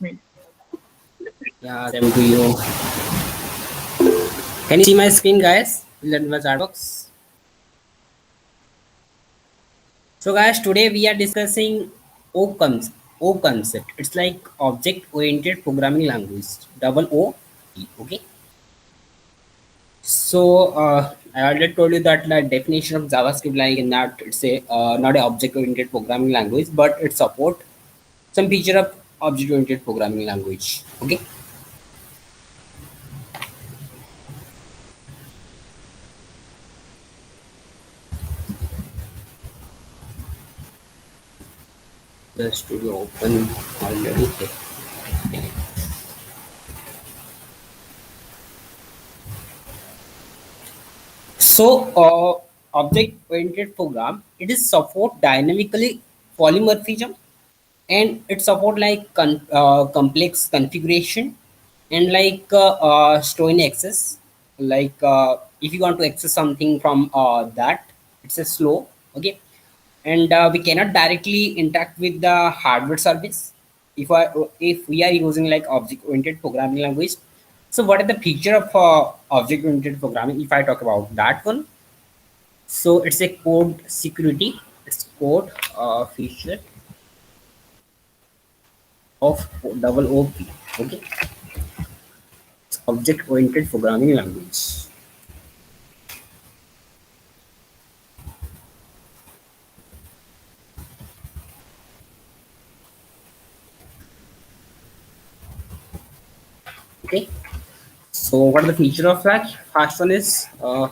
me. Yeah, same to you. Can you see my screen, guys? Let me chat box. So, guys, today we are discussing O concept. O concept. It's like object-oriented programming language. Double O. Okay. So, I already told you that the definition of JavaScript, like in that, it's a not a object-oriented programming language, but it support some feature of object-oriented programming language. Okay. The studio open already. Okay. So, object-oriented program, it is support dynamically polymorphism, and it support like complex configuration and like storing access. Like if you want to access something from that, it's a slow. Okay, and we cannot directly interact with the hardware service if we are using like object-oriented programming language. So, what is the feature of object-oriented programming? If I talk about that one, so it's a code security. It's code feature of double OP. Okay, it's object-oriented programming language. Okay, so what are the feature of that? First one is code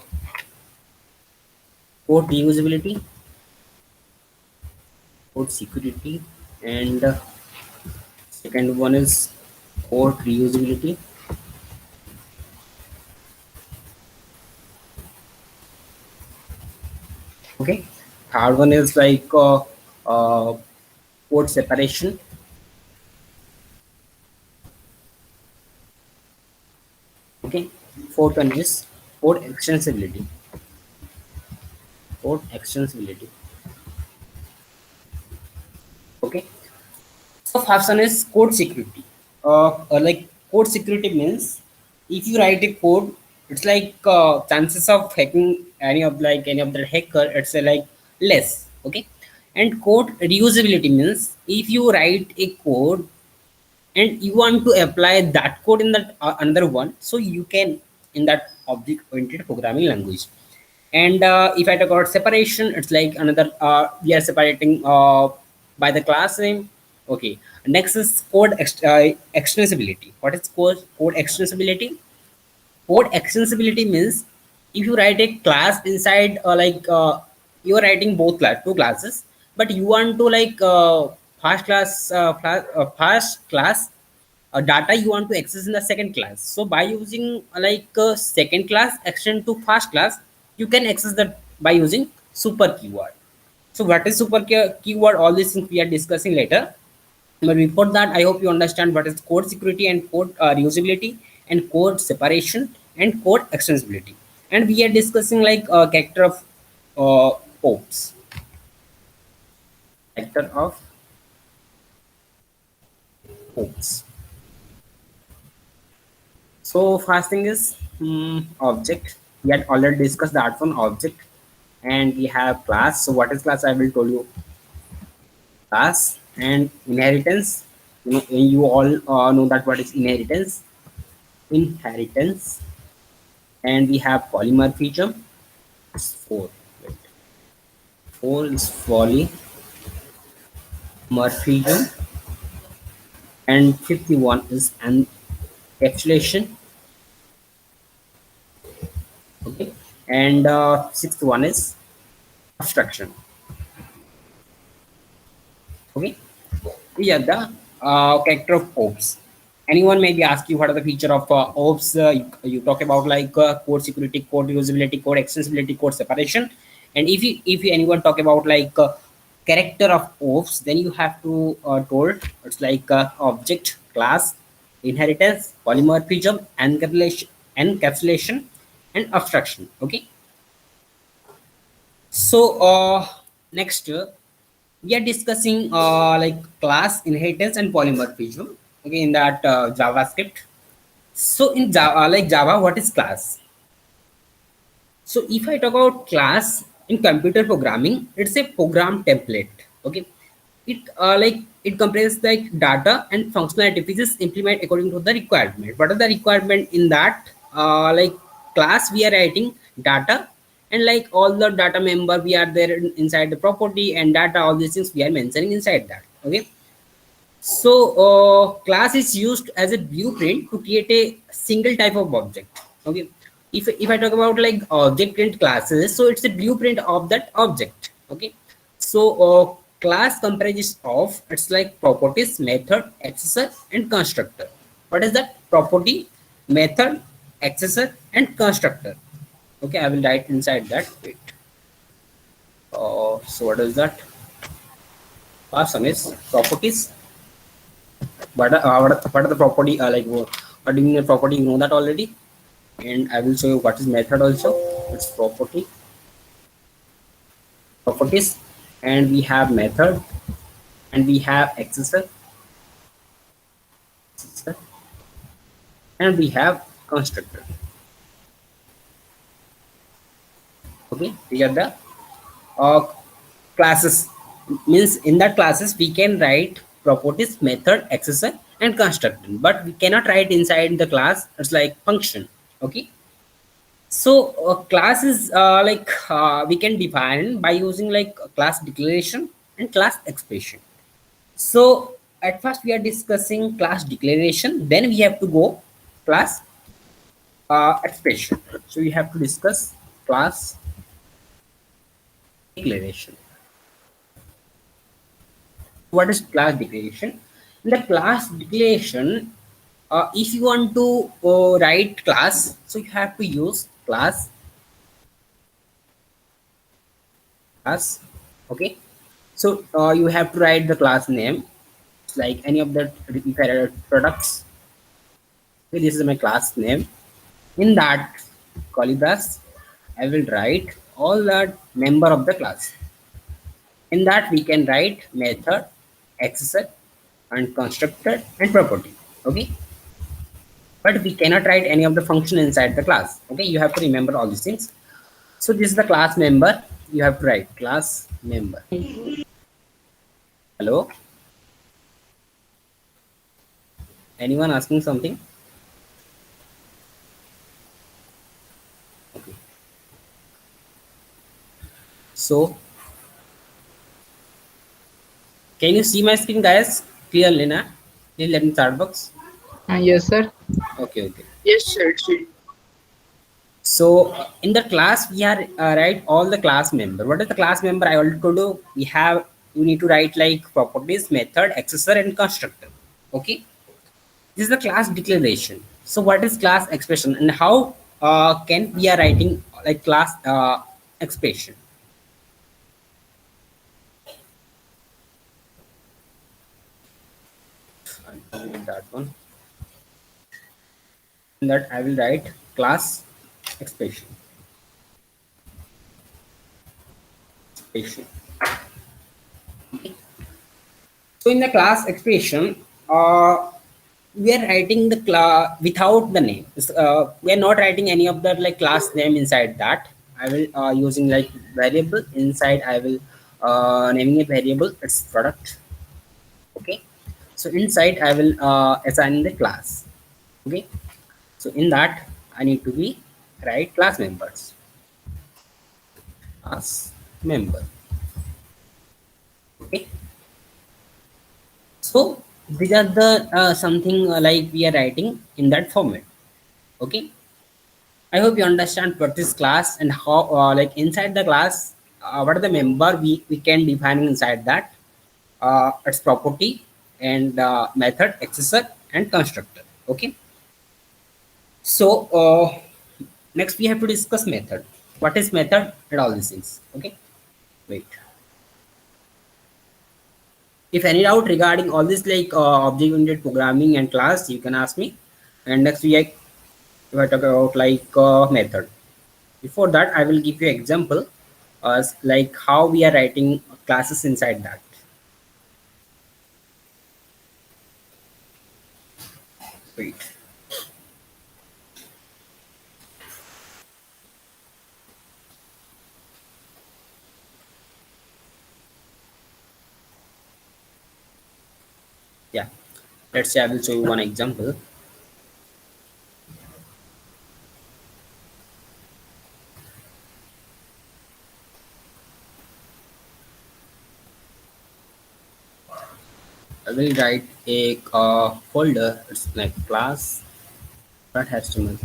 reusability, code security, and second one is code reusability. Okay, third one is like uh, code separation. Okay, fourth one is code extensibility. Code extensibility. Okay, so first one is code security. Like code security means if you write a code, it's like chances of hacking any of the hacker, it's like less. Okay, and code reusability means if you write a code and you want to apply that code in that another one, so you can in that object oriented programming language. And if I talk about separation, it's like another we are separating by the class name. Okay, next is extensibility. What is code extensibility? Code extensibility means if you write a class inside you are writing both two classes, but you want to like first class data you want to access in the second class. So by using second class extend to first class, you can access that by using super keyword. So what is keyword? All these things we are discussing later. But before that, I hope you understand what is code security and code reusability and code separation and code extensibility. And we are discussing like character of ops, character of ops. So first thing is object. We had already discussed that one object, and we have class. So what is class? I will tell you class and inheritance. You all know that what is inheritance. Inheritance, and we have polymorphism. It's four. Wait. Four is polymorphism, and 51 is encapsulation. Okay, and sixth one is abstraction. Okay, yeah, the character of ops. Anyone may be asking what are the feature of ops. You talk about like code security, code usability, code extensibility, code separation. And if you anyone talk about like character of ops, then you have to told it's like object, class, inheritance, polymorphism, encapsulation, and abstraction. Okay, so next we are discussing like class, inheritance, and polymorphism. okay, in that JavaScript. So in Java, like Java, what is class? So if I talk about class in computer programming, it's a program template. Okay, it comprises like data and functionality which is implement according to the requirement. What are the requirement in that? Like class we are writing data, and like all the data member we are there inside the property and data, all these things we are mentioning inside that. Okay, so class is used as a blueprint to create a single type of object. Okay, if I talk about like object and classes, so it's a blueprint of that object. Okay, so class comprises of it's like properties, method, accessor, and constructor. What is that? Property, method, accessor, and constructor. Okay, I will write inside that. Wait. So what is that? First one is properties. What are the property like what do you mean by property? You know that already, and I will show you what is method also. It's properties, and we have method, and we have accessor, and we have constructor. Okay, these are the uh, classes. Means in that classes we can write properties, method, accessor, and constructor, but we cannot write inside the class. It's like function. Okay. So class is we can define by using like class declaration and class expression. So at first we are discussing class declaration, then we have to go class expression. So we have to discuss class declaration. What is class declaration? In the class declaration, if you want to write class, so you have to use class. Okay, so you have to write the class name. It's like any of the if I write products. Okay, this is my class name. In that colibras, I will write all the member of the class. In that we can write method, accessor, and constructor and property. Okay, but we cannot write any of the function inside the class. Okay, you have to remember all these things. So this is the class member. You have to write class member. Hello, anyone asking something? Okay. So can you see my screen, guys? Clearly, na? Please let me start box. Yes, sir. Okay, okay. Yes, sir. So in the class, we are write all the class member. What is the class member? I already told you. You need to write like properties, method, accessor, and constructor. Okay. This is the class declaration. So what is class expression and how can we are writing like class expression? That one. In that I will write class expression. So in the class expression, we are writing the class without the name. We are not writing any of the like class name inside that. I will using like variable inside. I will naming a variable. It's product. Okay. So inside I will assign the class. Okay. So in that I need to be write class members. Class member. Okay. So these are the something like we are writing in that format. Okay. I hope you understand what is class and how like inside the class what are the member we can define inside that. Its property and method, accessor, and constructor. Okay. So next we have to discuss method. What is method and all these things. Okay. Wait. If any doubt regarding all this like object-oriented programming and class, you can ask me. And next we if I talk about like method. Before that, I will give you example as like how we are writing classes inside that. Wait. Yeah. Let's say I will show you one example. I will write a folder. It's like class that has to be.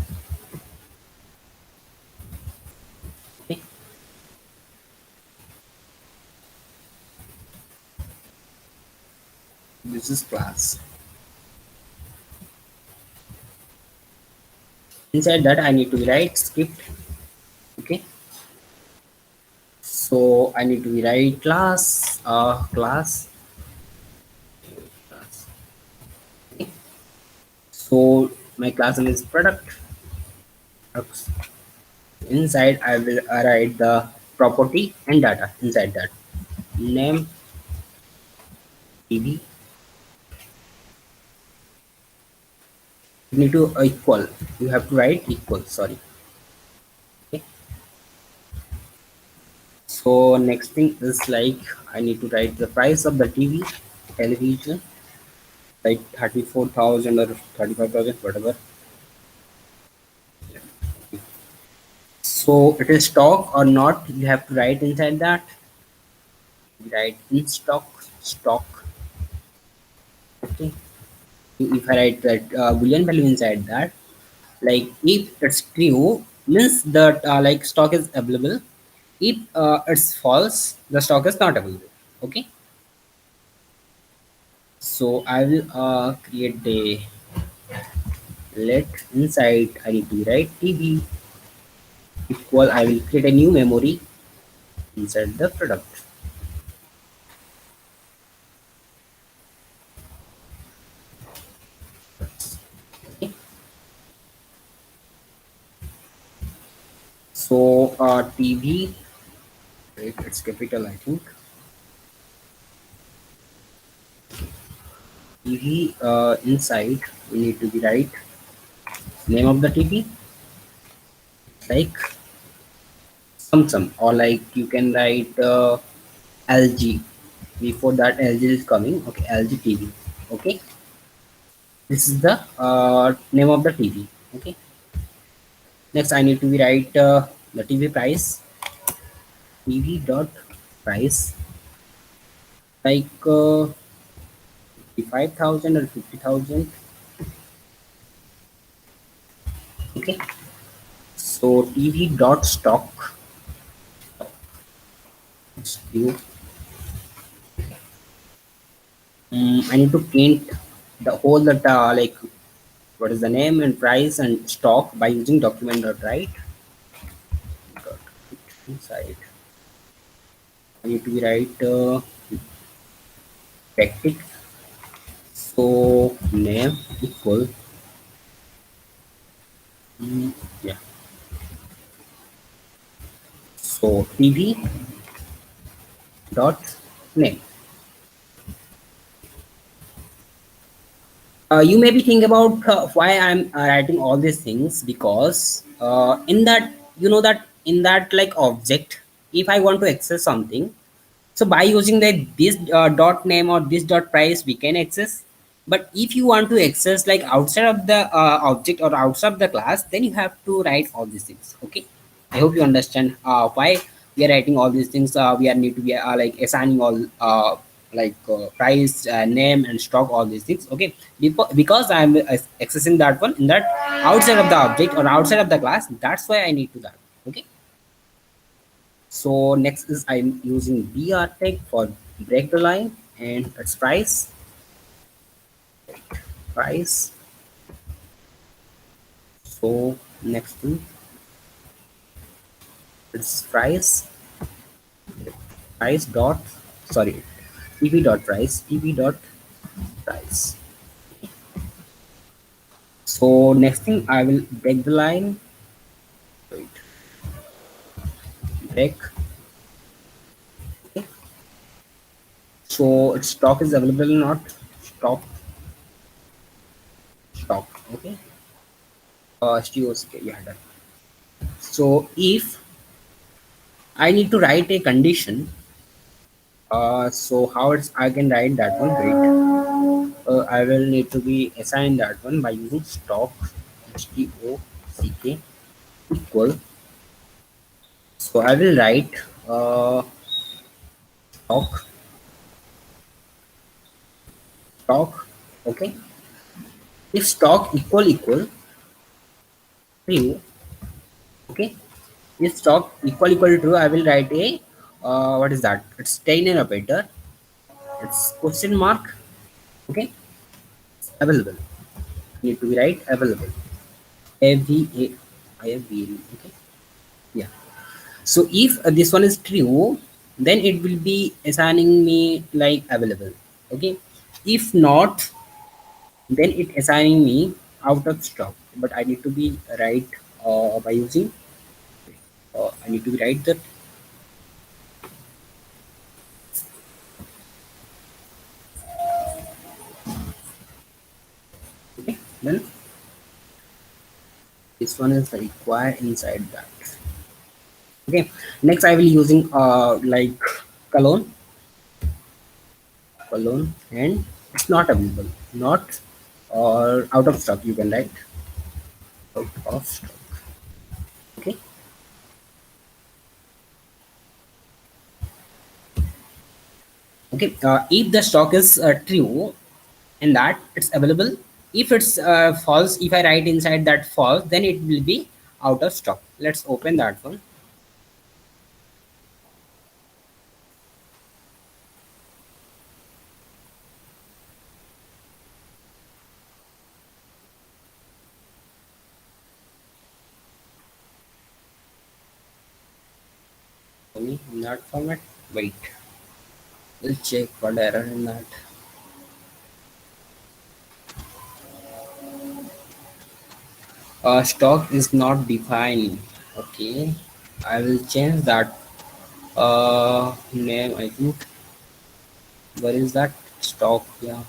Okay. This is class. Inside that I need to write script. Okay. So I need to write class. Okay. So my class name is products. Inside I will write the property and data inside that. Name TV. You need to equal. You have to write equal. Sorry. Okay. So next thing is like I need to write the price of the television, like 34,000 or 35,000, whatever. So it is stock or not, you have to write inside that. Write in stock. Okay. If I write that boolean value inside that, like if it's true, means that like stock is available. If it's false, the stock is not available. Okay. So I will create the let inside I need to write TV equal I will create a new memory inside the product. Okay. So TV, wait, it's capital I think. TV inside we need to be write name of the TV like Samsung, or like you can write LG. Before that LG is coming. Okay, LG TV. Okay, this is the name of the TV. Okay, next I need to be write the TV price. TV dot price like 55,000 or 50,000. Okay, so TV dot stock. You, I need to paint the whole data like what is the name and price and stock by using document dot write dot inside. I need to write tactic. So name equal yeah. So TV dot name. You may be thinking about why I'm writing all these things, because in that you know that in that like object, if I want to access something, so by using the this dot name or this dot price we can access. But if you want to access like outside of the object or outside of the class, then you have to write all these things. Okay, I hope you understand why we are writing all these things. We are need to be like assigning all like price, name and stock, all these things. Okay, because I'm accessing that one in that outside of the object or outside of the class, that's why I need to that. Okay, so next is I'm using br tag for break the line, and it's price. So next thing it's price dot sorry tv dot price. So next thing I will break the line. Wait, break. Okay. So its stock is available or not. Stock stock. Okay, stock. Yeah, done. So if I need to write a condition, so how I can write that one? Wait, I will need to be assign that one by using stock, stock equal. So I will write stock, stock. Okay, if stock equal true. Okay, if stock equal true, I will write a what is that? It's Steiner operator. It's question mark. Okay, available. Need to be right available. AVA. Okay, yeah. So if this one is true, then it will be assigning me like available. Okay, if not, then it assigning me out of stock. But I need to be right by using. I need to be right that. Okay, then this one is required inside that. Okay, next I will using like colon, and it's not available, not or out of stock. You can write out of stock. Okay, okay. If the stock is true, in that it's available. If it's false, if I write inside that false, then it will be out of stock. Let's open that one. Only in that format. Wait, we'll check what error in that. Stock is not defined. Okay, I will change that name. I think where is that stock? Yeah.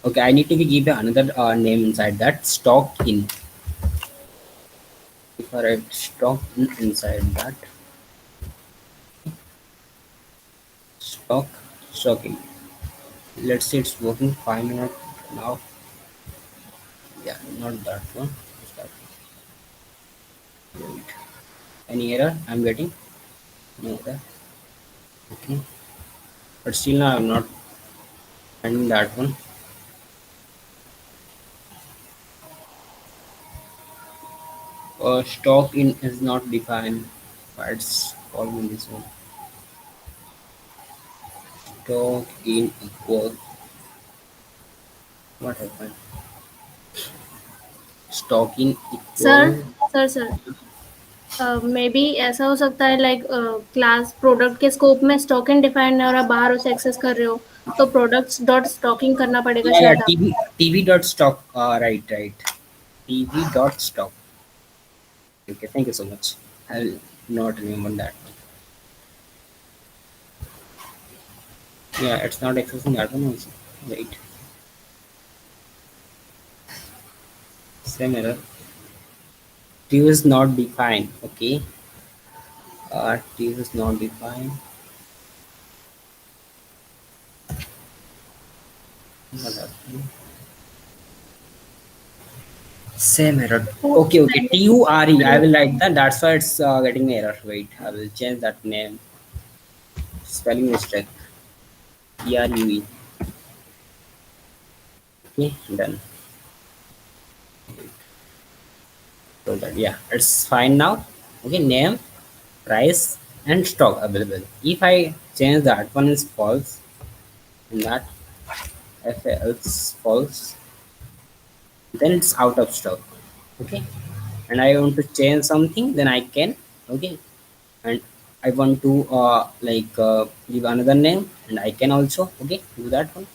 Okay, I need to give another name inside that stock in. If I write stock in inside that stock, stock in. Let's say it's working 5 minutes now. Yeah, not that one. It's that one. Wait. Any error I'm getting? No error. Okay, but still now I'm not finding that one. Stock in is not defined. But it's following this one. Stock in equal. What happened? Stock in sir equal. Sir may be ऐसा हो सकता है like class product के scope में stock in defined है और आप बाहर उसे एक्सेस कर रहे हो तो प्रोडक्ट्स डॉट स्टॉकिंग करना पड़ेगा Yeah, yeah. शायद आपको TV dot stock. Right, right. TV dot stock. Okay, thank you so much. I'll not remember that. Yeah, it's not accessing that one also. Wait, same error. T is not defined. Okay. T is not defined. What happened? Same error. Okay, okay. TURE. I will write that. That's why it's getting error. Wait, I will change that name. Spelling mistake. TRUE. Okay, done. So that, yeah, it's fine now. Okay, name, price, and stock available. If I change that one is false, and that if else false, then it's out of stock. Okay, and I want to change something, then I can. Okay, and I want to give another name, and I can also do that one.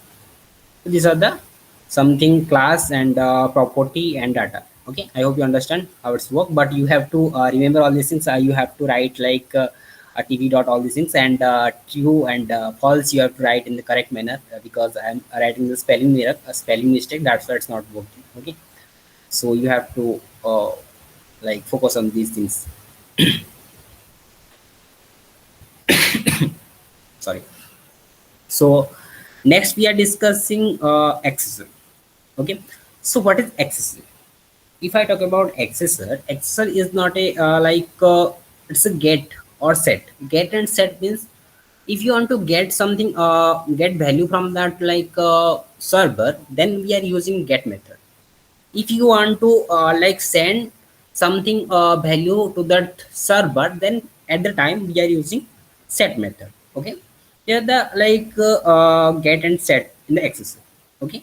So these are the something class and property and data. Okay, I hope you understand how it's work, but you have to remember all these things. You have to write like a tv dot all these things, and true and false you have to write in the correct manner, because I'm writing the spelling error, a spelling mistake, that's why it's not working. Okay, So you have to like focus on these things. Sorry. So next we are discussing accessor. Okay. So what is accessor? If I talk about accessor, accessor is not a it's a get or set. Get and set means if you want to get something, get value from that server, then we are using get method. If you want to send something value to that server, then at the time we are using set method. Okay, here the get and set in the accessor. Okay,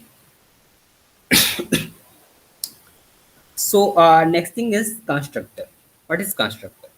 so next thing is constructor. What is constructor?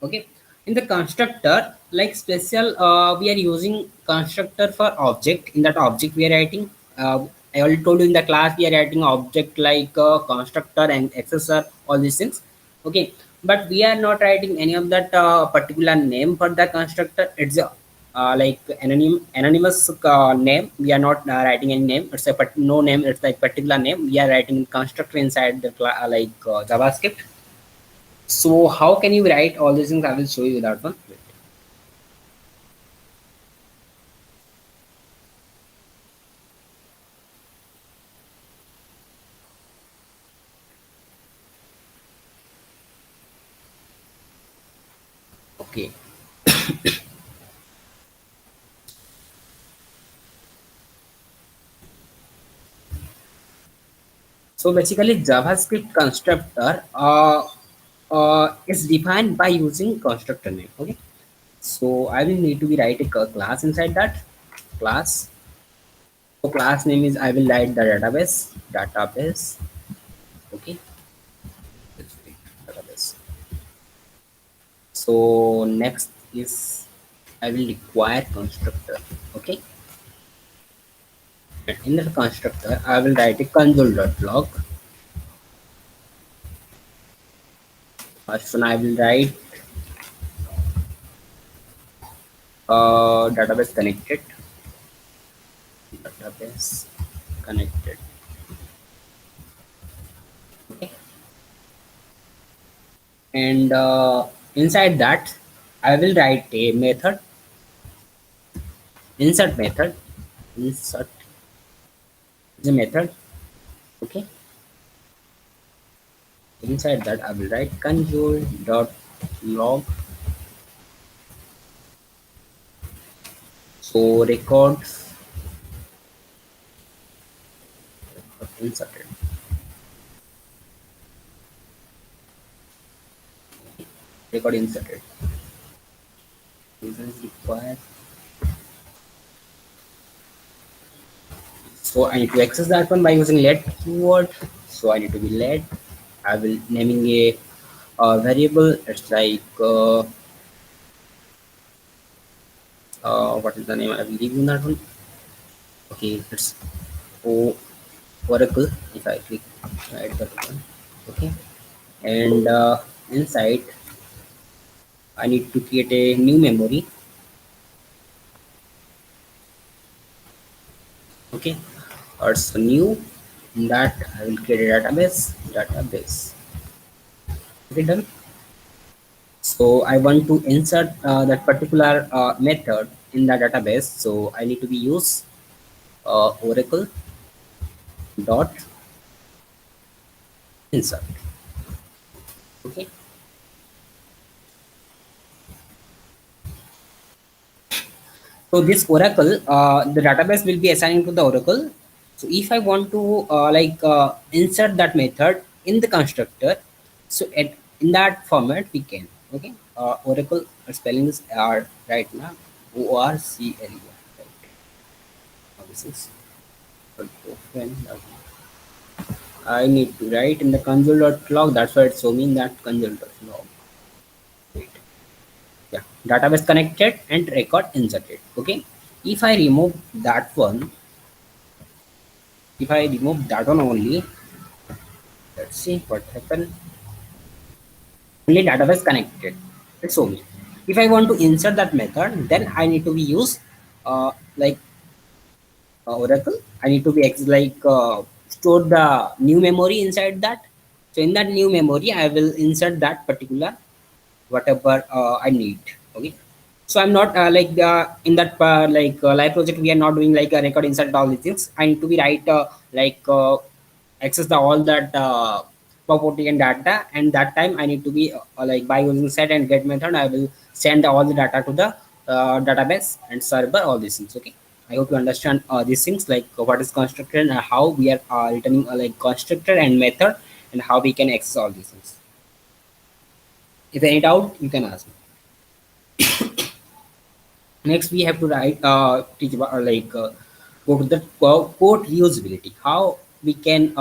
Okay, in the constructor, like special, we are using constructor for object. In that object we are writing, I already told you in the class we are writing object like constructor and accessor, all these things. Okay, but we are not writing any of that particular name for the constructor. It's a anonymous name. We are not writing any name. It's a no name. It's like particular name we are writing constructor inside the JavaScript. So how can you write all these things? I will show you that one. Wait. Okay. So basically JavaScript constructor is defined by using constructor name. Okay. So I will need to be write a class inside that class. So class name is, I will write the database. Okay. Let's write database. So next is I will require constructor. Okay. And in the constructor, I will write a console.log. First one I will write database connected. Database connected. Okay. And inside that, I will write a method, insert method. Insert is a method. Okay. Inside that, I will write console.log. So records inserted. Record inserted. This is required. So I need to access that one by using let keyword. So I need to be let. I will naming a variable. It's like what is the name? I will give you that one. Okay, it's O Oracle. If I click right that one. Okay, and inside I need to create a new memory. Okay, or so new. In that I will create a database. Okay, done. So I want to insert that particular method in the database. So I need to be use Oracle dot insert. Okay. So this Oracle, the database will be assigning to the Oracle. So if I want to insert that method in the constructor, so in that format we can. Okay. Oracle spellings are right now ORCLE. Right. Now this is open. I need to write in the console.log. That's why it's showing that console.log. Wait. Yeah, database connected and record inserted. Okay, if I remove that one, if I remove that one only, let's see what happened. Only database connected. It's only. If I want to insert that method, then I need to be use uh, like Oracle. I need to be store the new memory inside that. So in that new memory, I will insert that particular whatever I need. Okay. So I'm not in that live project we are not doing like a record insert all these things. I need to be write access the all that property and data, and that time I need to be by using set and get method I will send all the data to the database and server, all these things. Okay. I hope you understand these things, like what is constructor and how we are returning constructor and method, and how we can access all these things. If any doubt, you can ask me. Next, we have to write teach about go to the code reusability. How we can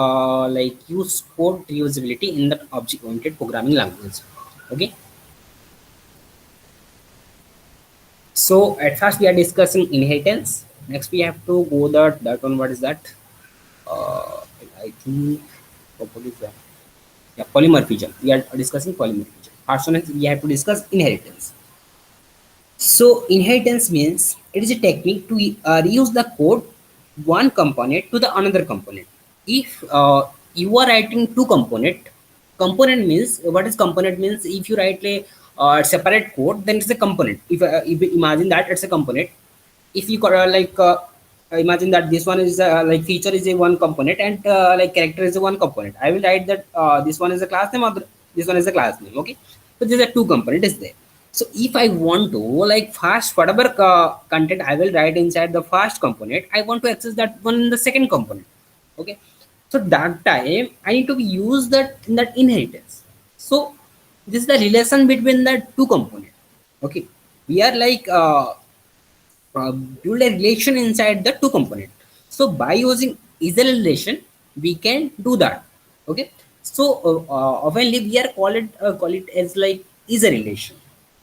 use code reusability in the object-oriented programming language. Okay. So at first we are discussing inheritance. Next we have to go that one. What is that? I think what is that? Yeah, polymorphism. We are discussing polymorphism. First one is we have to discuss inheritance. So inheritance means it is a technique to reuse the code one component to the another component. If you are writing two component means what is component means, if you write a separate code, then it's a component. If you imagine that it's a component. If you imagine that this one is feature is a one component, and character is a one component, I will write that this one is a class name, or this one is a class name. Okay. So these are two component is there. So if I want to first whatever content I will write inside the first component, I want to access that one in the second component. Okay. So that time I need to use that in that inheritance. So this is the relation between the two component. Okay. We are build a relation inside the two component. So by using is a relation, we can do that. Okay. So oftenly we are call it as like is a relation.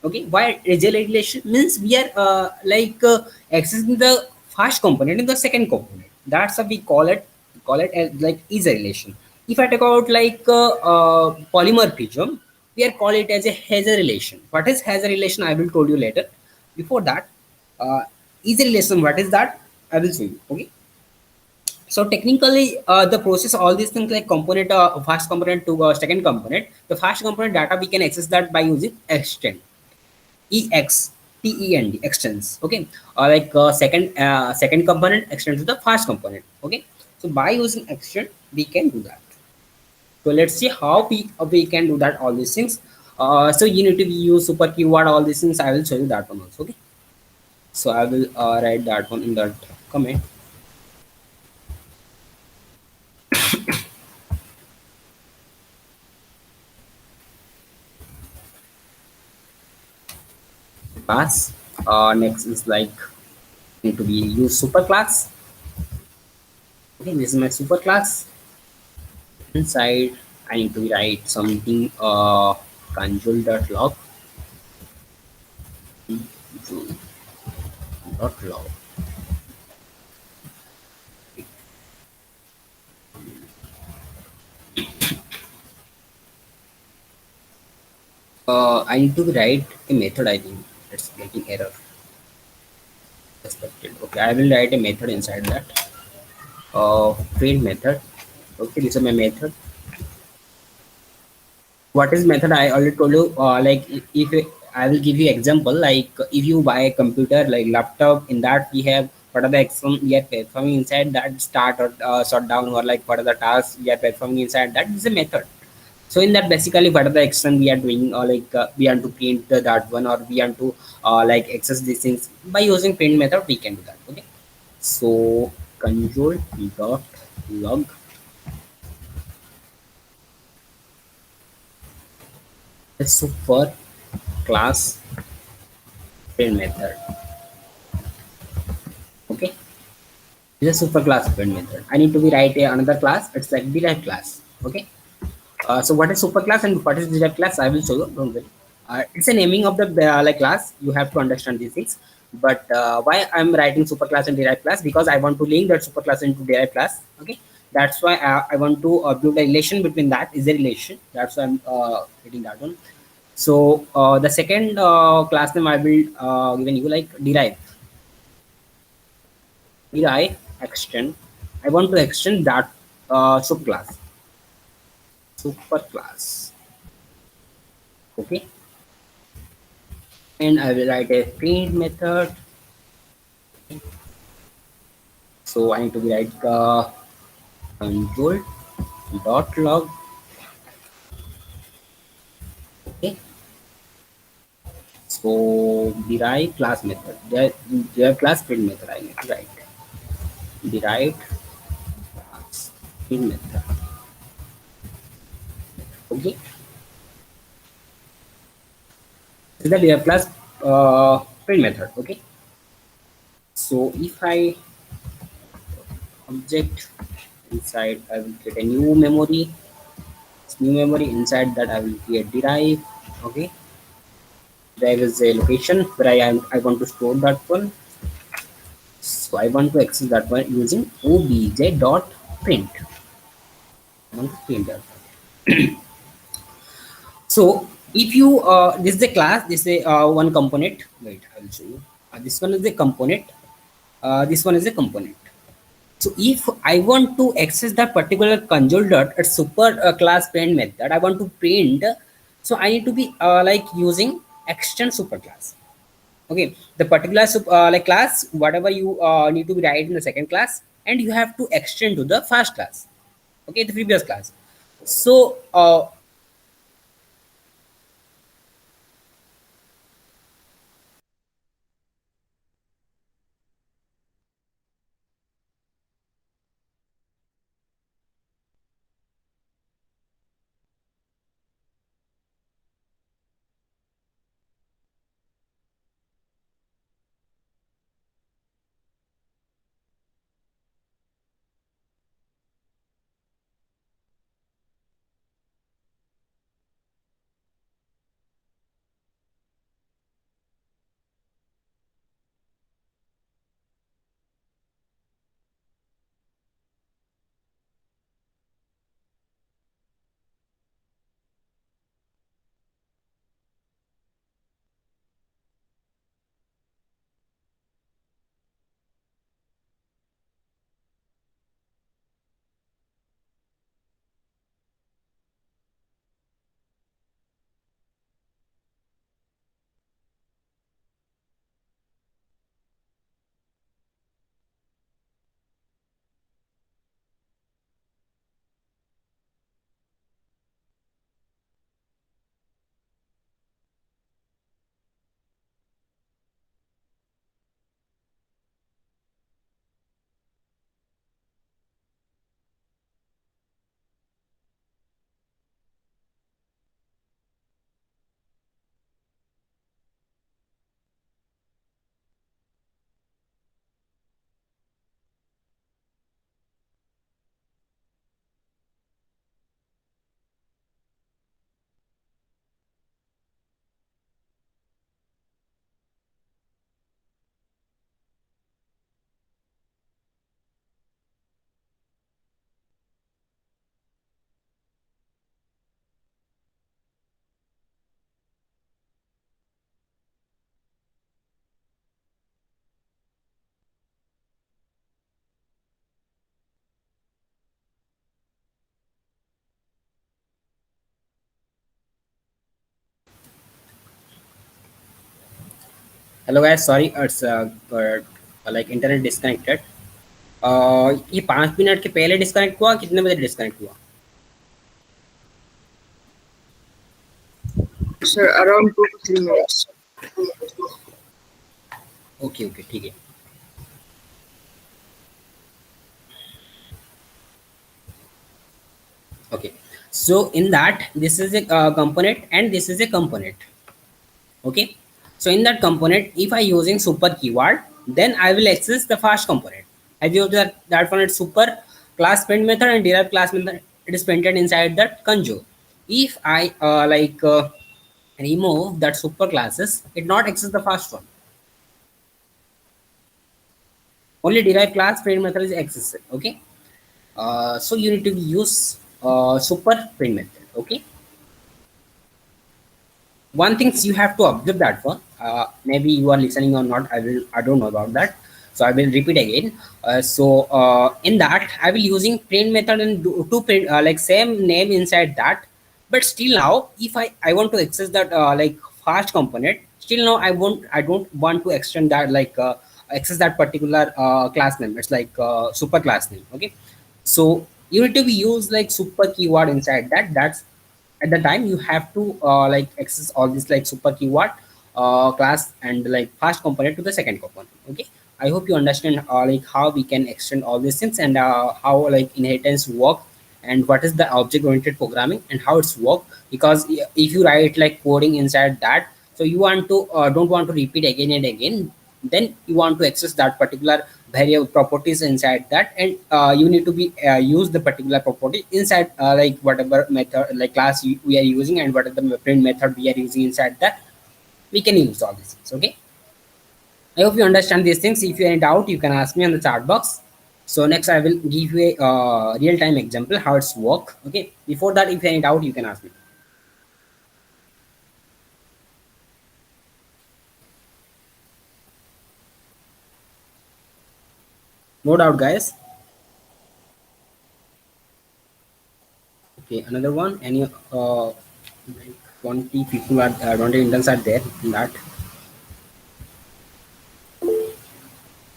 Okay. Why is a relation means we are accessing the first component in the second component. That's how we call it as like is a relation. If I talk about polymorphism, we are call it as a has a relation. What is has a relation? I will told you later. Before that, uh, is a relation. What is that? I will show you. Okay. So technically, the process all these things like component first component to second component. The first component data we can access that by using extend. EXTEND extends. Okay. Second component extends to the first component. Okay. So by using extend, we can do that. So let's see how we can do that all these things. So you need to use super keyword all these things. I will show you that one also. Okay. So I will write that one in that comment. Class. Next is need to be use super class. Okay, this is my super class. Inside I need to write something console.log console.log. I need to write a method. I think it's getting error. Expected. Okay, I will write a method inside that. Print method. Okay, this is my method. What is method? I already told you. If I will give you example, like if you buy a computer like laptop, in that we have what are the action we are performing inside that, start or shut down, or like what are the tasks we are performing inside that. This is a method. So in that basically what are the action we are doing, or we want to print that one, or we want to access these things by using print method, we can do that. Okay. So console.log is super class print method. Okay. This is a super class print method. I need to be write another class. It's like derived class. Okay. So what is super class and what is derived class? I will show you. Don't worry. It's a naming of the class. You have to understand these things. But why I'm writing super class and derived class? Because I want to link that super class into derived class. Okay. That's why I want to build a relation between that. Is a relation. That's why I'm hitting that one. So the second class name I will given you like derive extend. I want to extend that subclass, superclass. Okay, and I will write a print method. So I need to be write control dot log. Okay, so derive class method. There class print method I need to write. Derived class print method. Okay, this is the derived class print method. Okay, so if I object inside, I will create a new memory. This new memory inside that I will create derive. Okay, derive is a location where I want to store that one. So I want to access that one using obj.print. I want to print that. So if you this is a class, this is a one component. Wait, I will show you. This one is a component. This one is a component. So if I want to access that particular console dot a super class print method, I want to print. So I need to be like using extend superclass. Okay, the particular like class, whatever you need to be write in the second class, and you have to extend to the first class. Okay, the previous class. So hello guys, sorry, it's but, like internet disconnected. ये 5 minute के पहले disconnect हुआ, कितने बजे disconnect हुआ? Sir, around 2 to 3 minutes. Okay okay ठीक है. Okay, so in that this is a component and this is a component. Okay, so in that component, if I using super keyword, then I will access the first component. I use that one is super class print method and derived class method. It is printed inside that console. If I remove that super classes, it not access the first one. Only derived class print method is accessed. Okay, so you need to use super print method. Okay, one thing you have to observe that one, maybe you are listening or not, I don't know about that. So I will repeat again. In that I will using print method and to print like same name inside that. But still now, if I want to access that like fast component, still now I don't want to extend that like access that particular class name. It's like super class name. Okay, so you need to be use like super keyword inside that. That's at the time you have to like access all this like super keyword class and like fast component to the second component. Okay, I hope you understand like how we can extend all these things and how like inheritance work and what is the object oriented programming and how it's work. Because if you write like coding inside that, so you want to don't want to repeat again and again, then you want to access that particular variable properties inside that, and you need to be use the particular property inside like whatever method like class we are using, and what is the print method we are using inside that, we can use all these things. Okay, I hope you understand these things. If you are in doubt, you can ask me on the chat box. So next I will give you a real-time example how it's work. Okay, before that, if you are in doubt, you can ask me. No doubt, guys. Okay, another one. Any like 20 people are 20 interns are there in that.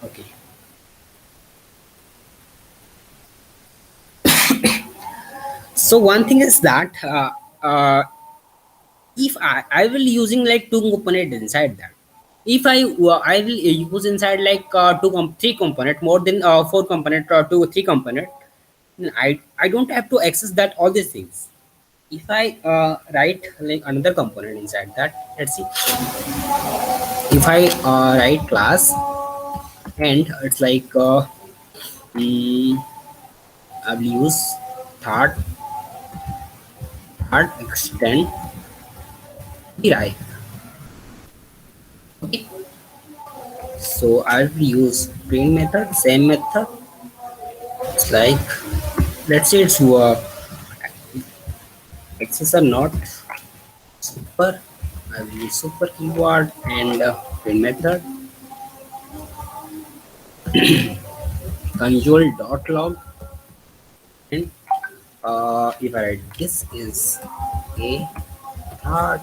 Okay. So one thing is that if I will using like two component inside that. If I will use inside like three component more than four component or two three component, then I don't have to access that all these things. If I write like another component inside that, let's see. If I write class and it's like mm, I will use third extend derive. Okay, so I will use print method, same method. It's like let's say it's access are not super. I will use super keyword and print method console dot log, and if I write this is a third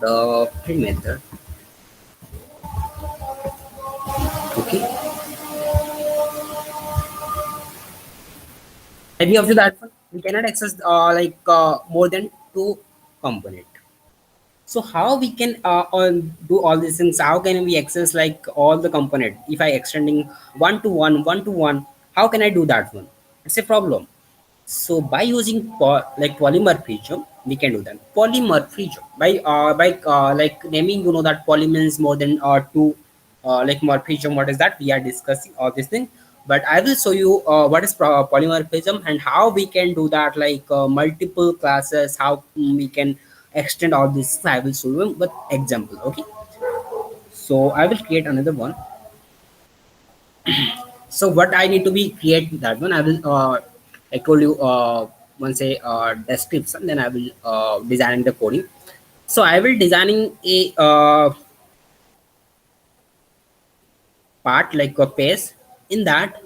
the print method. Okay, maybe after that one we cannot access like more than two component. So how we can do all these things? How can we access like all the component? If I extending one to one, how can I do that one? It's a problem. So by using like polymorphism, we can do that. Polymorphism by like naming, you know that poly means more than two. Like morphism, what is that? We are discussing all this thing, but I will show you what is polymorphism and how we can do that. Like multiple classes, how we can extend all this. I will show you with example. Okay, so I will create another one. So what I need to be create that one, I will I told you once a description, then I will design the coding. So I will designing a part like a page. In that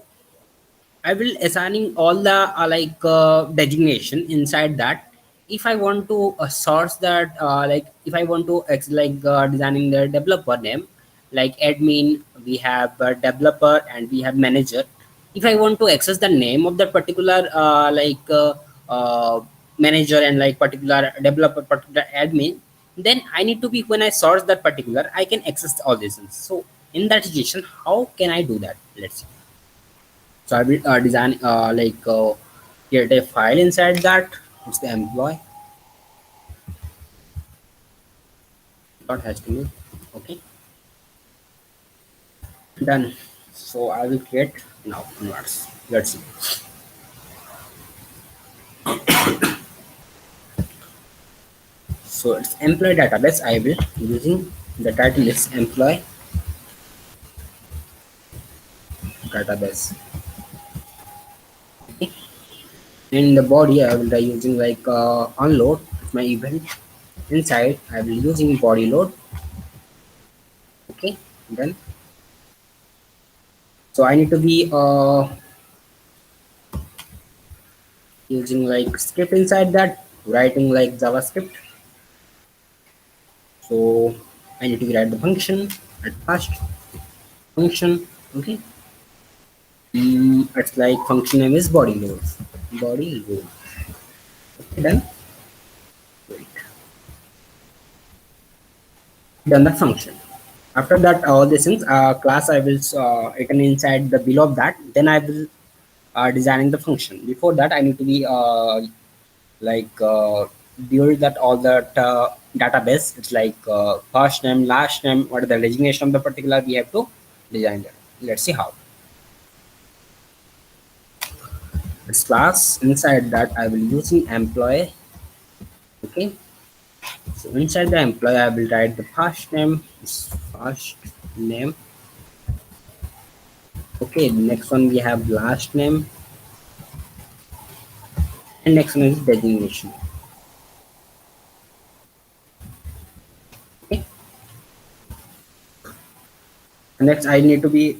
I will assigning all the designation inside that. If I want to source that like if I want to designing the developer name, like admin, we have developer and we have manager. If I want to access the name of that particular uh, manager and like particular developer, particular admin, then I need to be when I source that particular, I can access all these things. So in that situation, how can I do that? Let's see. So I will design create a file inside that. It's the employee .html. Okay, done. So I will create now inwards. Let's see. So it's employee database. I will using the title is employee database. Okay. In the body, I will be using like unload my event. Inside, I will using body load. Okay, then So I need to be using like script inside that, writing like JavaScript. So I need to write the function at first. Function, okay. It's like function name is body load. Body load. Okay, done. Wait. Done the function. After that, all these things, class I will written inside the below of that. Then I will designing the function. Before that, I need to be like build that all that database. It's like first name, last name, what is the designation of the particular we have to design that. Let's see how. This class inside that I will using employee. Okay, so inside the employee I will write the first name, first name. Okay, next one we have last name, and next one is designation. Okay, next I need to be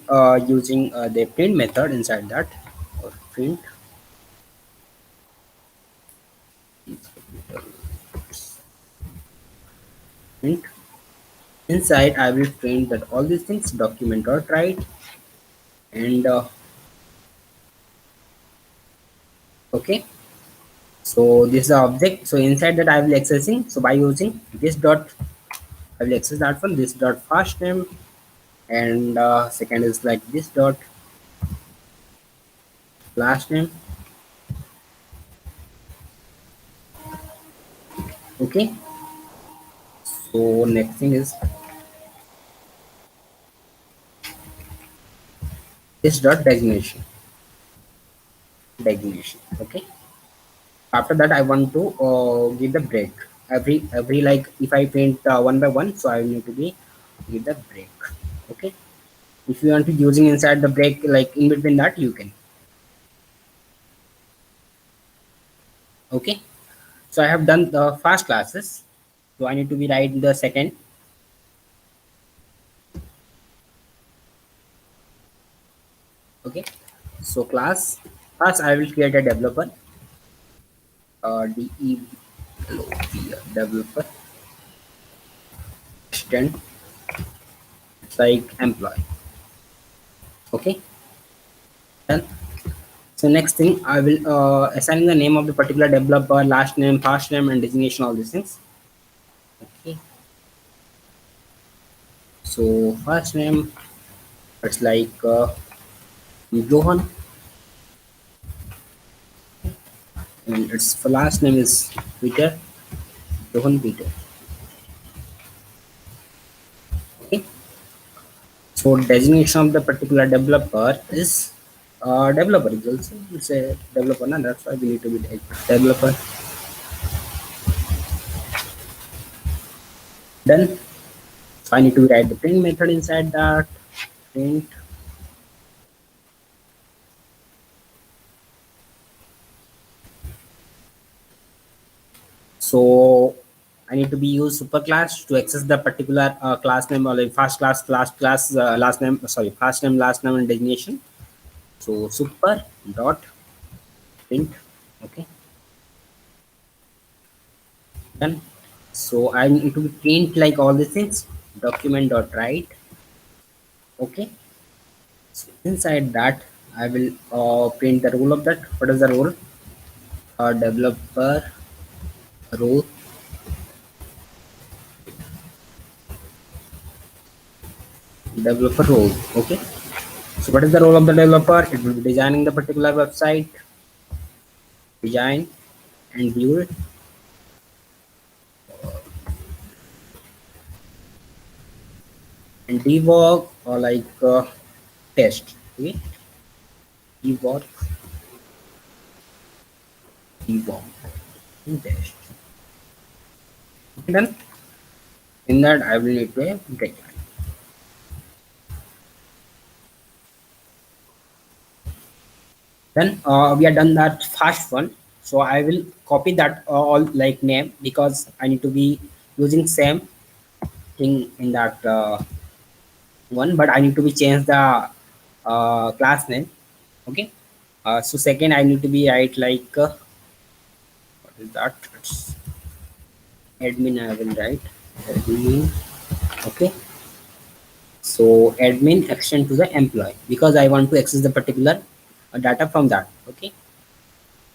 using the print method inside that, or print. Print inside I will print that all these things document or write, and okay, so this is the object. So inside that I will accessing, so by using this dot I will access that one, this dot first name, and second is like this dot last name. Okay, so next thing is this dot designation. Okay, after that I want to give the break every like if I print one by one, so I need to be give the break. Okay, if you want to using inside the break like in between that you can. Okay, so I have done the first classes, so I need to be write the second. Okay, so class first I will create a developer, developer extend, it's like employee. Okay, done. So next thing I will assigning the name of the particular developer, last name, first name, and designation, all these things. Okay, so first name it's like Johan, and its last name is Peter, Johan Peter. Okay, so designation of the particular developer is developer is also it's a developer, and that's why we need to be developer. Then so I need to write the print method inside that print. So I need to be use superclass to access the particular class name, or like first class, last class, last name, sorry, first name, last name, and designation. So super dot print. Okay, done. So I need to print like all these things. Document dot write. Okay. So inside that I will print the role of that. What is the role? Developer role. Developer role. Okay. So what is the role of the developer? It will be designing the particular website, design and build, and debug or like test. Okay, debug, debug, and test. Okay, done. In that, I will need to a break. Then we are done that first one. So I will copy that all like name, because I need to be using same thing in that one, but I need to be change the class name. Okay. So second I need to be write like what is that? It's admin. I will write admin. Okay. So admin extend to the employee because I want to access the particular data from that. Okay.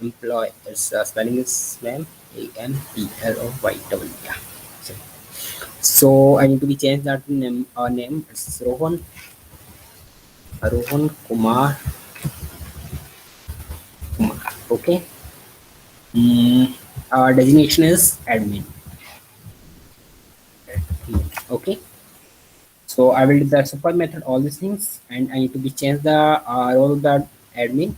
Employee. Its spelling is name AMPLOY. Yeah. So, so I need to be changed that name. Name. It's Rohan Kumar. Okay. Designation is admin. Okay. So I will do the support method, all these things, and I need to be change the role of the admin.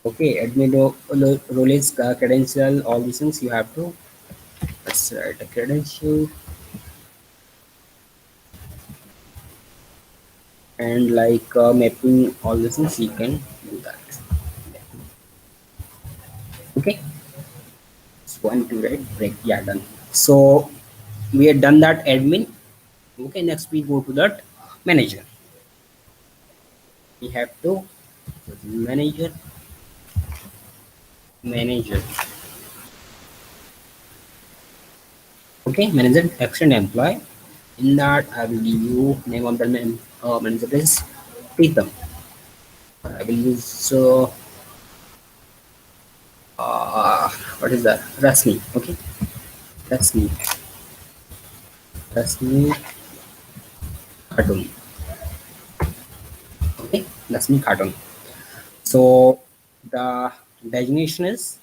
Okay, admin role is credential, all these things you have to. Let's write a credential and like mapping all these things you can do that. Okay, so I need to write break. Yeah, done. So we have done that admin. Okay, next we go to that manager. We have to manager manager. Okay, manager action employee. In that, I will give you name of the manager is Pritam. I will use what is that? Rasmi. Okay, Rasmi. Rasmi Khatun. Okay, Rasmi Khatun. So the designation is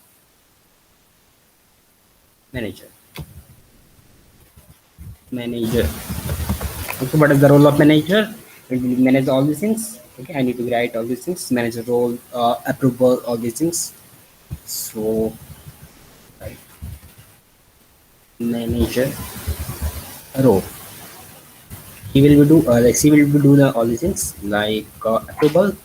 manager. Manager. Okay, what is the role of manager? It will manage all these things. Okay, I need to write all these things. Manager role, approval, all these things. So, right, manager role. He will be do like she will be do the all these things like approval,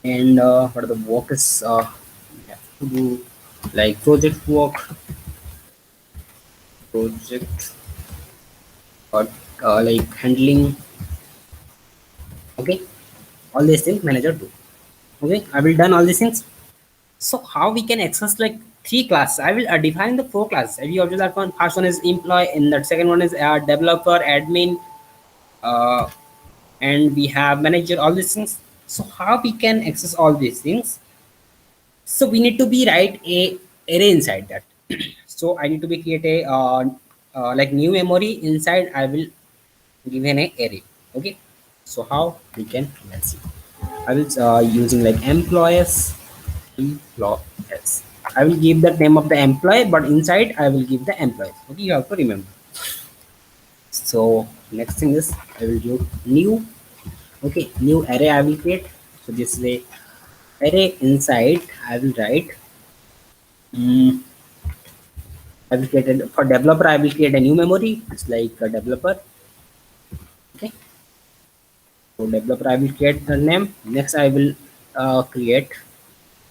and what are the work is we have to do like project or like handling. Okay, all these things manager do. Okay, I will done all these things. So how we can access like three classes? I will define the four classes. Have you observed that one? First one is employee, and the second one is developer, admin, uh, and we have manager, all these things. So how we can access all these things? So we need to be write a array inside that. So I need to be create a like new memory inside. I will give an array. Okay. So how we can, let's see. I will using like employees. I will give the name of the employee, but inside I will give the employees. Okay, you have to remember. So next thing is I will do new. Okay, new array I will create. So this is a array inside. I will write. mm, I will create for developer. I will create a new memory. It's like a developer. Okay. So developer I will create the name. Next I will create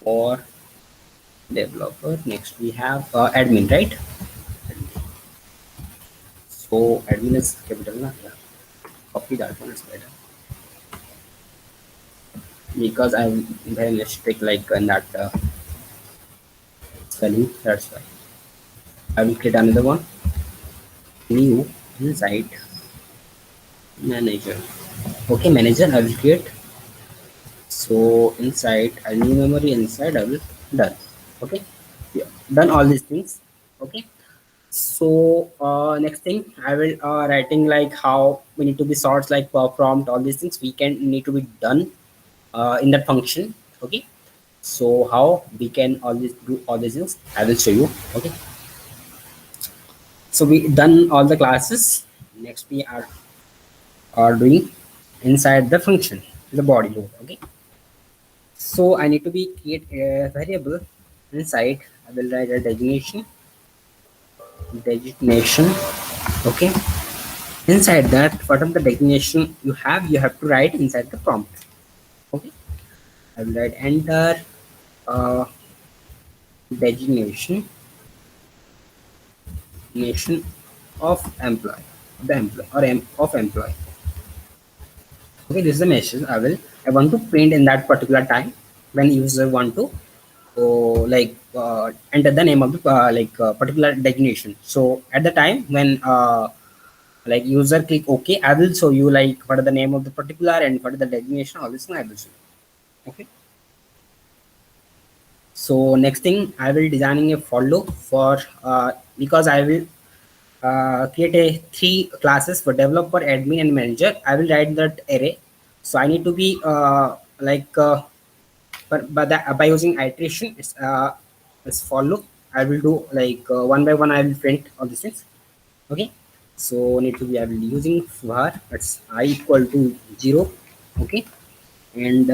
for developer. Next we have admin, right? So admin is capital. Na? Yeah. Copy that one is better because I'm very mistake like in that spelling. That's why I will create another one. New inside manager. Okay, manager I will create. So inside a new memory inside I will done. Okay, yeah, done all these things. Okay, so next thing I will writing like how we need to be sorts like prompt, all these things we can need to be done in that function. Okay, so how we can always do all these things I will show you. Okay, so we done all the classes. Next we are doing inside the function, the body load. Okay, so I need to be create a variable inside. I will write a designation. Okay, inside that whatever the designation you have to write inside the prompt. Okay, I will write enter uh, designation. Nation of employee, the employee or of employee. Okay, this is the message I want to print in that particular time when user want to enter the name of the particular designation. So at the time when like user click OK, I will show you like what are the name of the particular and what is the designation. All this thing I will show you. Okay. So next thing I will designing a for loop for because I will create a three classes for developer, admin, and manager. I will write that array. So I need to be by using iteration, it's for loop. I will do like one by one. I will print all these things. Okay. So need to be I will using var. It's I equal to 0. Okay, and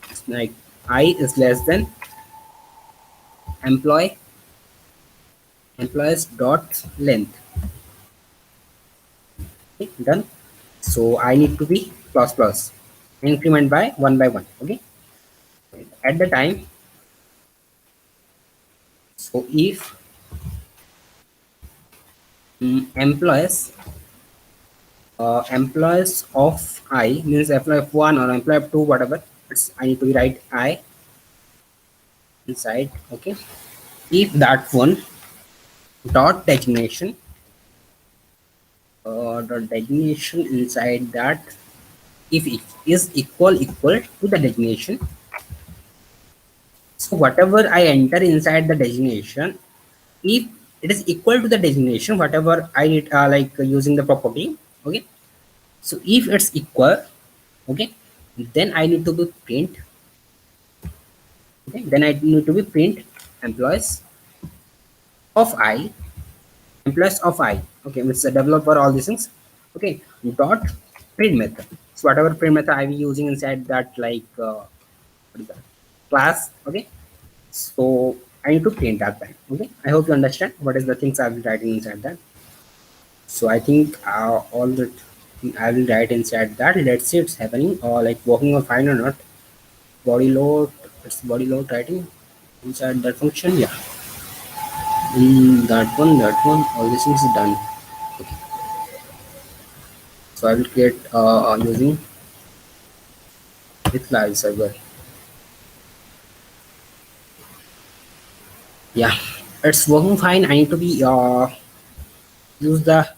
it's like I is less than employee employees dot length. Okay, done. So I need to be plus plus increment by one. Okay, at the time. So if employees employees of I means employee of one or employee of two, whatever, it's I need to write I inside. Okay, if that one dot designation dot designation inside that, if it is equal to the designation, so whatever I enter inside the designation, if it is equal to the designation, whatever I did using the property. Okay, so if it's equal, okay, then I need to be print. Okay, then I need to be print employees of I, employees of I. Okay, means the developer, all these things. Okay, dot print method. So whatever print method I be using inside that what is that class. Okay, so I need to print that time. Okay, I hope you understand what is the things I will writing inside that. So I think all that I will write inside that. Let's see it's happening or like working or fine or not. Body load, it's body load writing inside that function. Yeah, that one, all this things is done. Okay, so I will create using with live server. Yeah, it's working fine. I need to be use the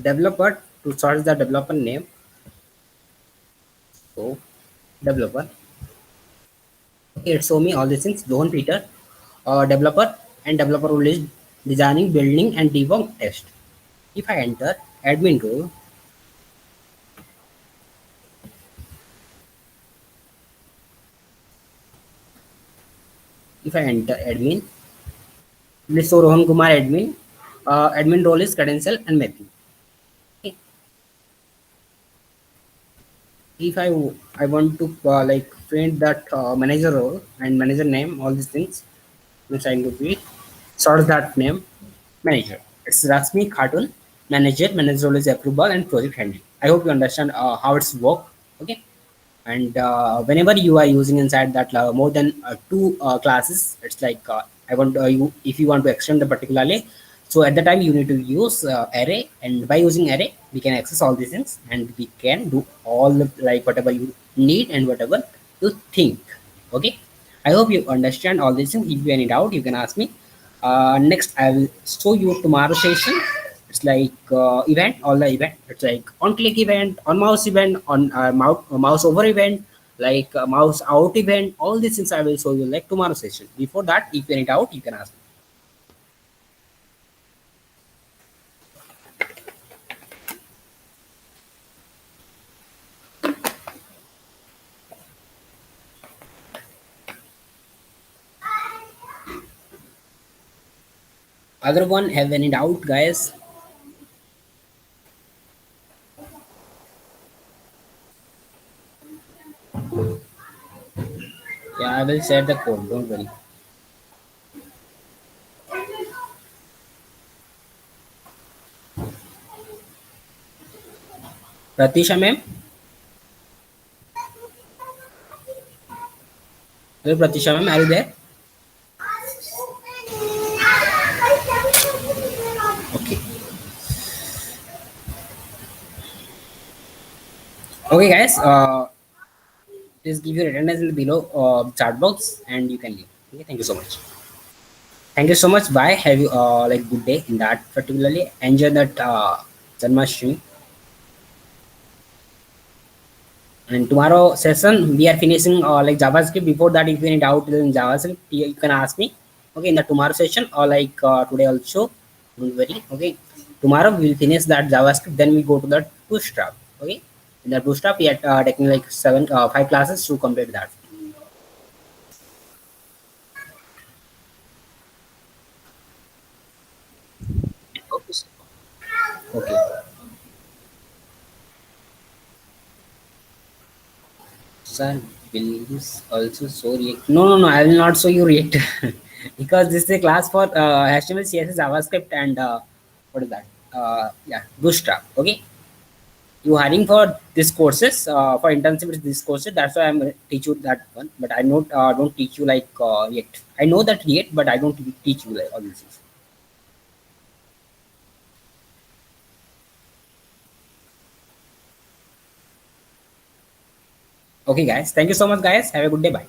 developer to search the developer name. So developer. Okay, it show me all these things. John Peter, developer, and developer role is designing, building, and debug test. If I enter admin role, if I enter admin, let's show Rohan Kumar admin. Admin role is credential and mapping. Okay. If I want to print that manager role and manager name, all these things, which I need to be sort that name manager. It's Rasmi Khatun, manager. Manager role is approval and project handling. I hope you understand how it's work. Okay. And whenever you are using inside that more than two classes, it's like I want you if you want to extend the particularly, so at the time you need to use array, and by using array we can access all these things and we can do all the, like whatever you need and whatever you think. Okay, I hope you understand all these things. If you have any doubt you can ask me. Next I will show you tomorrow session. It's like event, all the event. It's like on click event, on mouse event, on mouse over event, like mouse out event. All these things I will show you like tomorrow session. Before that, if you any doubt, you can ask me. Other one have any doubt, guys? Yeah, I will share the code. Don't worry. Pratisha ma'am, hello Pratisha ma'am, are you there? Okay. Okay, guys. Please give your attendance in the below chat box, and you can leave. Okay, thank you so much. Thank you so much. Bye. Have you like good day in that particularly. Enjoy that Janmashtami. And tomorrow session we are finishing like JavaScript. Before that, if you need doubt in JavaScript, you can ask me. Okay, in the tomorrow session or like today also. Don't worry. Okay, tomorrow we will finish that JavaScript. Then we go to the Bootstrap. Okay, in the Bootstrap we are taking like five classes to complete that. Okay, sir. Okay. Sir, will you also show React? No, no, no. I will not show you React because this is a class for HTML, CSS, JavaScript, and what is that? Yeah, Bootstrap. Okay, you hiring for these courses for internship with these courses. That's why I'm gonna teach you that one. But I don't teach you like React. I know that React, but I don't teach you like all these things. Okay, guys. Thank you so much, guys. Have a good day. Bye.